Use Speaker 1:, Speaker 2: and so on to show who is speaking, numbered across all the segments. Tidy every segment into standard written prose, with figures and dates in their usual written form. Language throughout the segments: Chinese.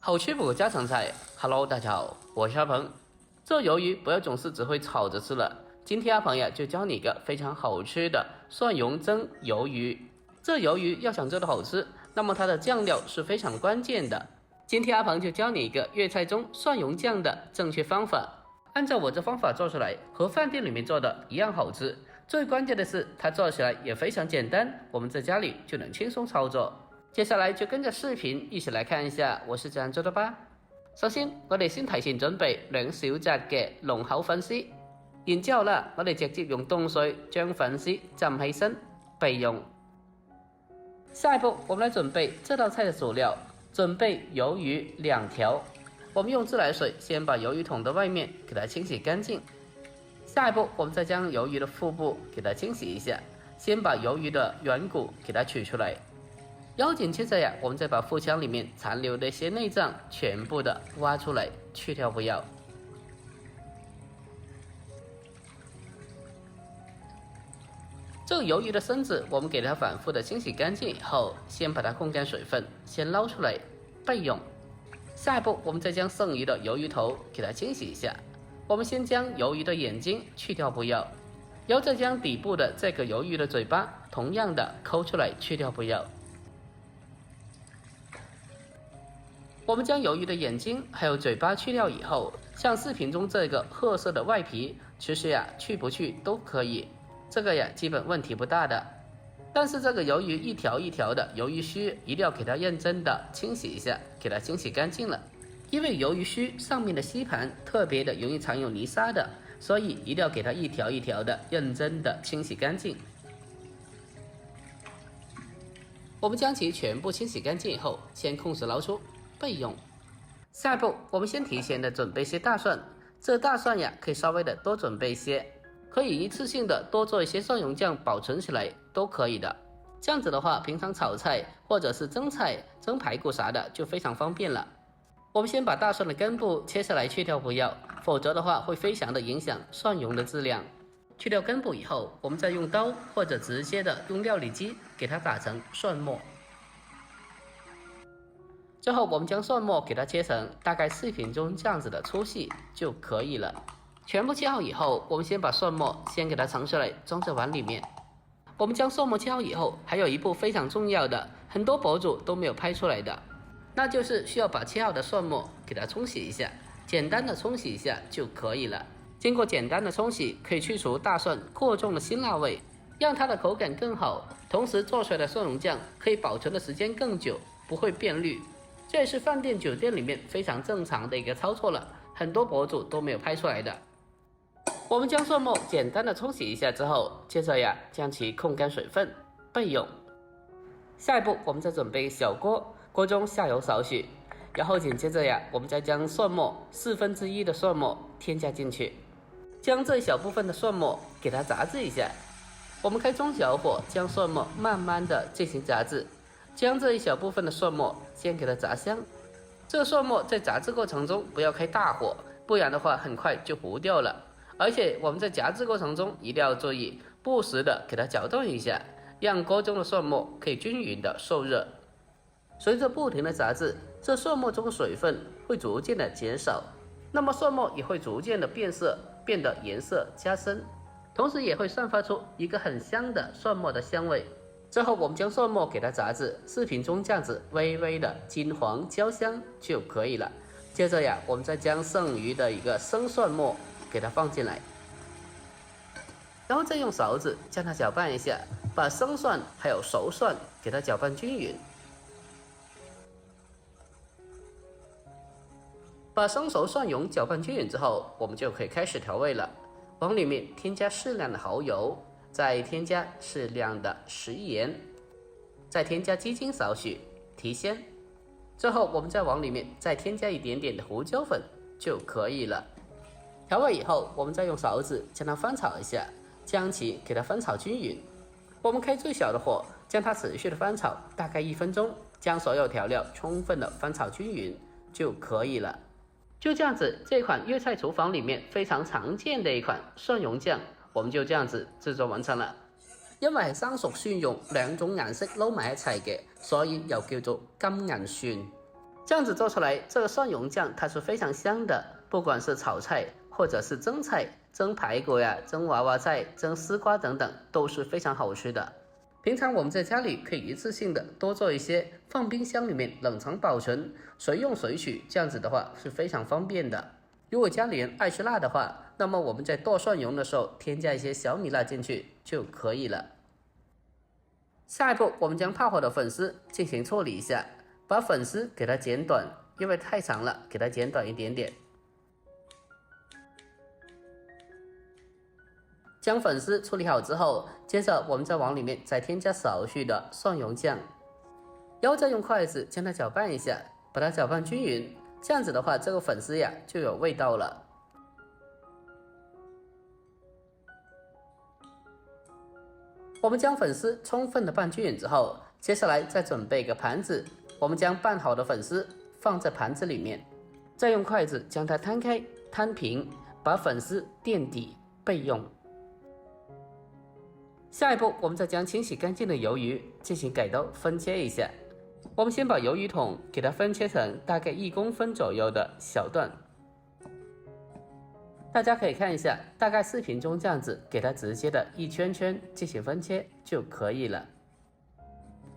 Speaker 1: 好吃不家常菜 ，Hello， 大家好，我是阿鹏。做鱿鱼不要总是只会炒着吃了，今天阿鹏呀就教你一个非常好吃的蒜蓉蒸鱿鱼。这鱿鱼要想做的好吃，那么它的酱料是非常关键的。今天阿鹏就教你一个粤菜中蒜蓉酱的正确方法，按照我这方法做出来，和饭店里面做的一样好吃。最关键的是，它做起来也非常简单，我们在家里就能轻松操作。接下来就跟着視頻一起來看一下我是怎樣做的吧。首先我哋先提前準備2小隻嘅濃口粉絲，然之後啦，我哋直接用凍水將粉絲浸起身備用。下一步我們來準備這道菜的主料，準備魷魚2條，我們用自來水先把魷魚桶的外面給它清洗乾淨。下一步我們再將魷魚的腹部給它清洗一下，先把魷魚的軟骨給它取出來。然後緊接着呀，我們再把腹腔裡面殘留的一些內臟全部的挖出來，去掉不要。這個魷魚的身子，我們給它反覆的清洗乾淨以後，先把它控乾水分，先撈出來備用。下一步，我們再將剩餘的魷魚頭給它清洗一下。我們先將魷魚的眼睛去掉不要，然後再將底部的這個魷魚的嘴巴同樣的摳出來，去掉不要。我們將魷魚的眼睛還有嘴巴去掉以後，像視頻中這個褐色的外皮，其實呀去不去都可以，這個呀基本問題不大的。但是這個魷魚一條一條的魷魚鬚一定要給它認真的清洗一下，給它清洗乾淨了。因為魷魚鬚上面的吸盤特別的容易藏有泥沙的，所以一定要給它一條一條的認真的清洗乾淨。我們將其全部清洗乾淨以後，先控水撈出備用。下一步我們先提前的準備些大蒜，這大蒜呀可以稍微的多準備些，可以一次性的多做一些蒜蓉醬保存起來都可以的。這樣子的話，平常炒菜或者是蒸菜蒸排骨啥的就非常方便了。我們先把大蒜的根部切下來去掉不要，否則的話會非常的影響蒜蓉的質量。去掉根部以後，我們再用刀或者直接的用料理機給它打成蒜末。最後我們將蒜末給它切成大概視頻中這樣子的粗細就可以了。全部切好以後，我們先把蒜末先給它盛出來裝在碗裡面。我們將蒜末切好以後，還有一步非常重要的，很多博主都沒有拍出來的，那就是需要把切好的蒜末給它沖洗一下，簡單的沖洗一下就可以了。經過簡單的沖洗，可以去除大蒜過重的辛辣味，讓它的口感更好，同時做出來的蒜蓉醬可以保存的時間更久，不會變綠。這也是飯店酒店裡面非常正常的一個操作了，很多博主都沒有拍出來的。我們將蒜末簡單的沖洗一下之後，接着呀將其控乾水分備用。下一步我們再準備小鍋，鍋中下油少許，然後緊接着呀我們再將蒜末1/4的蒜末添加進去，將這一小部分的蒜末給它炸製一下。我們開中小火將蒜末慢慢的進行炸製，將這一小部分的蒜末先給它炸香。這個蒜末在炸製過程中不要開大火，不然的話很快就糊掉了。而且我們在炸製過程中一定要注意，不時的給它攪動一下，讓鍋中的蒜末可以均勻的受熱。隨着不停的炸製，這蒜末中的水分會逐漸的減少，那麼蒜末也會逐漸的變色，變得顏色加深，同時也會散發出一個很香的蒜末的香味。之後我們將蒜末給它炸製，視頻中這樣子微微的金黃焦香就可以了。接着呀，我們再將剩餘的一個生蒜末給它放進來，然後再用勺子將它攪拌一下，把生蒜還有熟蒜給它攪拌均勻。把生熟蒜蓉攪拌均勻之後，我們就可以開始調味了。往裡面添加適量的蠔油，再添加適量的食鹽，再添加雞精少許提鮮。最後我們再往裡面再添加一點點的胡椒粉就可以了。調味以後，我們再用勺子將它翻炒一下，將其給它翻炒均勻。我們開最小的火，將它持續的翻炒大概1分鐘，將所有調料充分的翻炒均勻就可以了。就這樣子，這款粵菜廚房裡面非常常見的一款蒜蓉醬，我們就這樣子製作完成了。因為係生熟蒜蓉兩種顏色撈埋一齊嘅，所以又叫做金銀蒜。这样子做出来，这个蒜蓉酱它是非常香的，不管是炒菜或者是蒸菜，蒸排骨呀、蒸娃娃菜、蒸丝瓜等等，都是非常好吃的。平常我们在家里可以一次性的多做一些，放冰箱里面冷藏保存，随用随取，这样子的话是非常方便的。如果家里人爱吃辣的话，那么我们在剁蒜蓉的时候添加一些小米辣进去就可以了。下一步，我们将泡好的粉丝进行处理一下，把粉丝给它剪短，因为太长了，给它剪短一点点。将粉丝处理好之后，接着我们再往里面再添加少许的蒜蓉酱，然后再用筷子将它搅拌一下，把它搅拌均匀。这样子的话，这个粉丝呀就有味道了。我们将粉丝充分的拌均匀之后，接下来再准备一个盘子，我们将拌好的粉丝放在盘子里面，再用筷子将它摊开摊平，把粉丝垫底备用。下一步，我们再将清洗干净的鱿鱼进行改刀分切一下。我们先把鱿鱼筒给它分切成大概1公分左右的小段，大家可以看一下，大概视频中这样子，给它直接的一圈圈进行分切就可以了。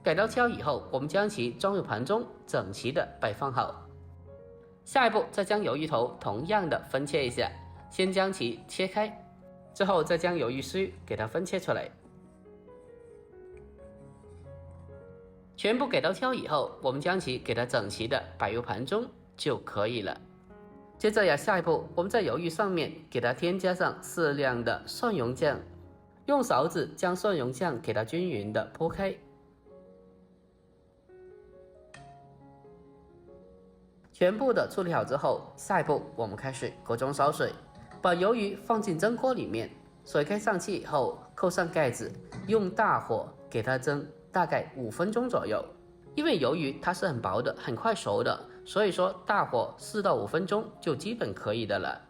Speaker 1: 改刀切好以后，我们将其装入盘中，整齐的摆放好。下一步，再将鱿鱼头同样的分切一下，先将其切开，之后再将鱿鱼须给它分切出来。全部改刀切好以后，我们将其给它整齐的摆入盘中就可以了。接着下一步，我们在鱿鱼上面给它添加上适量的蒜蓉酱，用勺子将蒜蓉酱给它均匀的铺开。全部的处理好之后，下一步我们开始锅中烧水，把鱿鱼放进蒸锅里面，水开上气以后，扣上盖子，用大火给它蒸大概5分钟左右。因为鱿鱼它是很薄的，很快熟的，所以说大火4到5分钟就基本可以的了。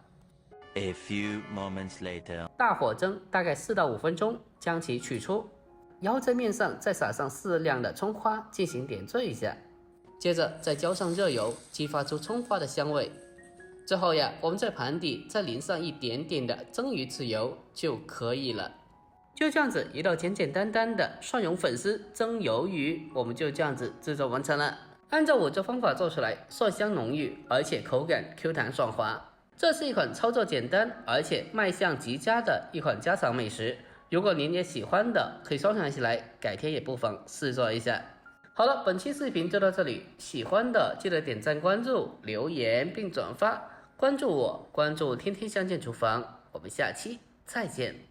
Speaker 2: A few moments later，
Speaker 1: 大火蒸大概4到5分钟，将其取出，然后在面上再撒上适量的葱花进行点缀一下，接着再浇上热油，激发出葱花的香味。之后我们在盘底再淋上一点点的蒸鱼豉油就可以了。就这样子一道简简单单的蒜蓉粉丝蒸鱿鱼，我们就这样子制作完成了。按照我这方法做出来，蒜香浓郁，而且口感 Q 弹爽滑。这是一款操作简单而且卖相极佳的一款家常美食。如果您也喜欢的，可以收藏起来，改天也不妨试做一下。好了，本期视频就到这里，喜欢的记得点赞、关注、留言并转发，关注我，关注天天相见厨房，我们下期再见。